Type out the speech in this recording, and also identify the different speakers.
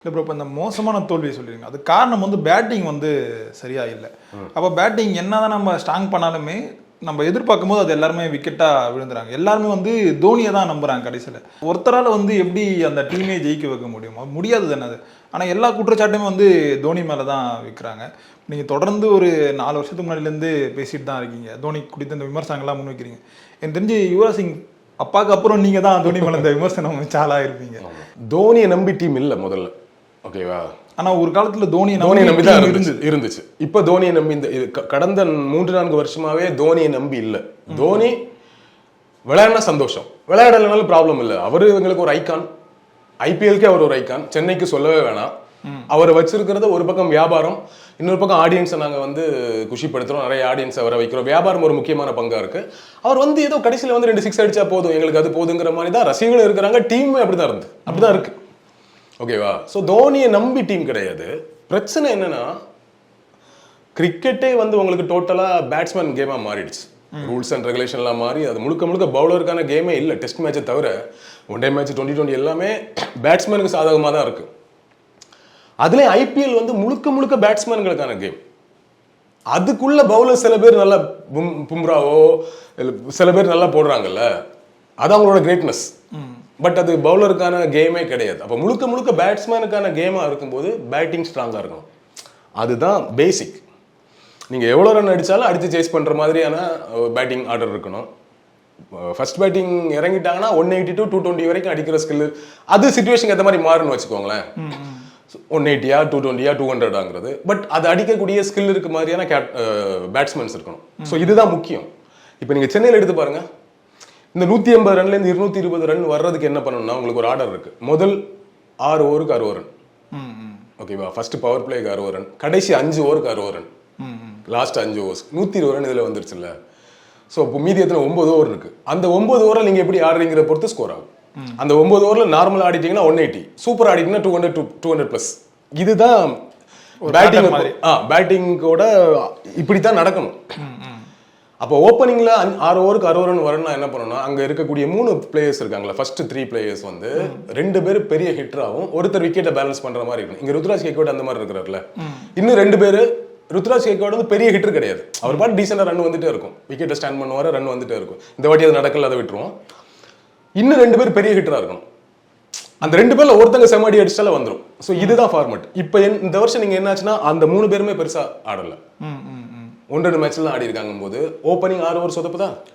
Speaker 1: இல்லை ப்ரோ, இப்போ இந்த மோசமான தோல்வியை சொல்லிடுங்க. அது காரணம் வந்து பேட்டிங் வந்து சரியா இல்லை. அப்போ பேட்டிங் என்னதான் நம்ம ஸ்ட்ராங் பண்ணாலுமே நம்ம எதிர்பார்க்கும் போது அது எல்லாருமே விக்கெட்டாக விழுந்துறாங்க. எல்லாருமே வந்து தோனியை தான் நம்புறாங்க. கடைசியில் ஒருத்தரால் வந்து எப்படி அந்த டீமே ஜெயிக்க வைக்க முடியுமோ முடியாது தானே அது. ஆனால் எல்லா குற்றச்சாட்டுமே வந்து தோனி மேலே தான் வைக்கிறாங்க. நீங்கள் தொடர்ந்து ஒரு 4 வருஷத்துக்கு முன்னாடிலேருந்து பேசிட்டு தான் இருக்கீங்க. தோனி குறித்த இந்த விமர்சனங்கள்லாம் முன் வைக்கிறீங்க. எனக்கு தெரிஞ்சு யுவராஜ் சிங் அப்பாவுக்கு அப்புறம் நீங்கள் தான் தோனி மேலே இந்த விமர்சனம் சாலாக இருப்பீங்க.
Speaker 2: தோனியை நம்பி டீம் இல்லை முதல்ல, ஓகேவா?
Speaker 1: ஆனா ஒரு காலத்துல தோனியை
Speaker 2: நம்பி தான் இருந்துச்சு. இப்ப தோனியை நம்பி இந்த கடந்த 3-4 வருஷமாவே தோனியை நம்பி இல்ல. தோனி விளையாடினா சந்தோஷம், விளையாடலனாலும் ப்ராப்ளம் இல்ல. அவரு எங்களுக்கு ஒரு ஐகான், ஐபிஎல்கே அவர் ஒரு ஐகான், சென்னைக்கு சொல்லவே வேணாம். அவரை வச்சிருக்கிறது ஒரு பக்கம் வியாபாரம், இன்னொரு பக்கம் ஆடியன்ஸை நாங்க வந்து குஷிப்படுத்துறோம், நிறைய ஆடியன்ஸை வர வைக்கிறோம். வியாபாரம் ஒரு முக்கியமான பங்கா இருக்கு. அவர் வந்து ஏதோ கடைசியில வந்து 2 6 அடிச்சா போதும், எங்களுக்கு அது போதுங்கிற மாதிரி தான் ரசிகர்களும் இருக்கிறாங்க, டீமே அப்படிதான் இருக்கு, ஓகேவா? ஸோ தோனியை நம்பி டீம் கிடையாது. பிரச்சனை என்னன்னா, கிரிக்கெட்டே வந்து உங்களுக்கு டோட்டலா பேட்ஸ்மேன் கேமா மாறிடுச்சு. ரூல்ஸ் அண்ட் ரெகுலேஷன்லாம் மாறி அது முழுக்க பவுலருக்கான கேமே இல்லை. டெஸ்ட் மேட்சை தவிர ஒன் டே மேட்ச், 2020 எல்லாமே பேட்ஸ்மேனுக்கு சாதகமாக தான் இருக்கு. அதுலேயும் ஐபிஎல் வந்து முழுக்க பேட்ஸ்மேன்களுக்கான கேம். அதுக்குள்ள பவுலர் சில பேர் நல்லா பும்ராவோ சில பேர் நல்லா போடுறாங்கல்ல, அது அவங்களோட கிரேட்னஸ். பட் அது பவுலருக்கான கேமே கிடையாது. அப்போ முழுக்க பேட்ஸ்மேனுக்கான கேமாக இருக்கும்போது பேட்டிங் ஸ்ட்ராங்காக இருக்கணும். அதுதான் பேசிக். நீங்கள் எவ்வளோ ரன் அடித்தாலும் அடித்து சேஸ் பண்ணுற மாதிரியான பேட்டிங் ஆர்டர் இருக்கணும். ஃபர்ஸ்ட் பேட்டிங் இறங்கிட்டாங்கன்னா 180 to 220 வரைக்கும் அடிக்கிற ஸ்கில், அது சிச்சுவேஷனுக்கு ஏற்ற மாதிரி மாறுன்னு வச்சுக்கோங்களேன். 180 220 200 பட் அது அடிக்கக்கூடிய ஸ்கில் இருக்க மாதிரியான பேட்ஸ்மேன்ஸ் இருக்கணும். ஸோ இதுதான் முக்கியம். இப்போ நீங்கள் சென்னையில் எடுத்து பாருங்க, இந்த 180 ரன்லேருந்து 220 ரன் வர்றதுக்கு என்ன பண்ணணும்னா, உங்களுக்கு ஒரு ஆர்டர் இருக்கு. முதல் 6 ஓவருக்கு 60 ரன், ஓகேவா? ஃபர்ஸ்ட் பவர் பிளேக்கு 60 ரன், கடைசி 5 ஓவருக்கு 60 ரன், லாஸ்ட் 5 ஓவர்ஸ் 120 ரன் இதில் வந்துருச்சுல்ல. ஸோ இப்போ மீதி எத்தனை 9 ஓவர் இருக்கு. அந்த 9 ஓவரில் நீங்கள் எப்படி ஆடுறீங்கிற பொறுத்து ஸ்கோர் ஆகும். அந்த 9 ஓவரில் நார்மலாக ஆடிட்டீங்கன்னா 180, சூப்பர் ஆடிட்டீங்கன்னா 200+ இதுதான் பேட்டிங். பேட்டிங்கோட இப்படி தான் நடக்கணும். அப்போ ஓப்பனிங்ல 6 ஓவருக்கு 60 ரன் வரணும்னா என்ன பண்ணணும்னா, அங்க இருக்கக்கூடிய 3 பிளேயர்ஸ் இருக்காங்களா, ஃபர்ஸ்ட் 3 பிளேயர்ஸ் வந்து 2 பேர் பெரிய ஹிட்டராகவும் ஒருத்தர் விக்கெட்டை பேலன்ஸ் பண்ற மாதிரி இருக்கும். இங்க ருத்ராஜ் கேக்வாட் அந்த மாதிரி இருக்கிறார்ல, இன்னும் 2 பேர். ருத்ராஜ் கேக்வாட் வந்து பெரிய ஹிட்டர் கிடையாது, அவர் பாட்டு டீசெண்டா ரன் வந்துட்டே இருக்கும், விக்கெட்டை ஸ்டாண்ட் பண்ணுவாரு, ரன் வந்துட்டே இருக்கும். இந்த வாட்டி அது நடக்கல, அதை விட்டுருவோம். இன்னும் 2 பேர் பெரிய ஹிட்டரா இருக்கணும். அந்த 2 பேர்ல ஒருத்தங்க செமடி அடிச்சால வந்துடும். ஸோ இதுதான் ஃபார்மட். இப்போ இந்த வருஷம் நீங்க என்னாச்சுன்னா, அந்த 3 பேருமே பெருசா ஆடல, 1-2 மேட்ச்ல தான் ஆடி இருக்காங்க போது ஓப்பனிங் 6 ஓவர் சொதப்பு தான்.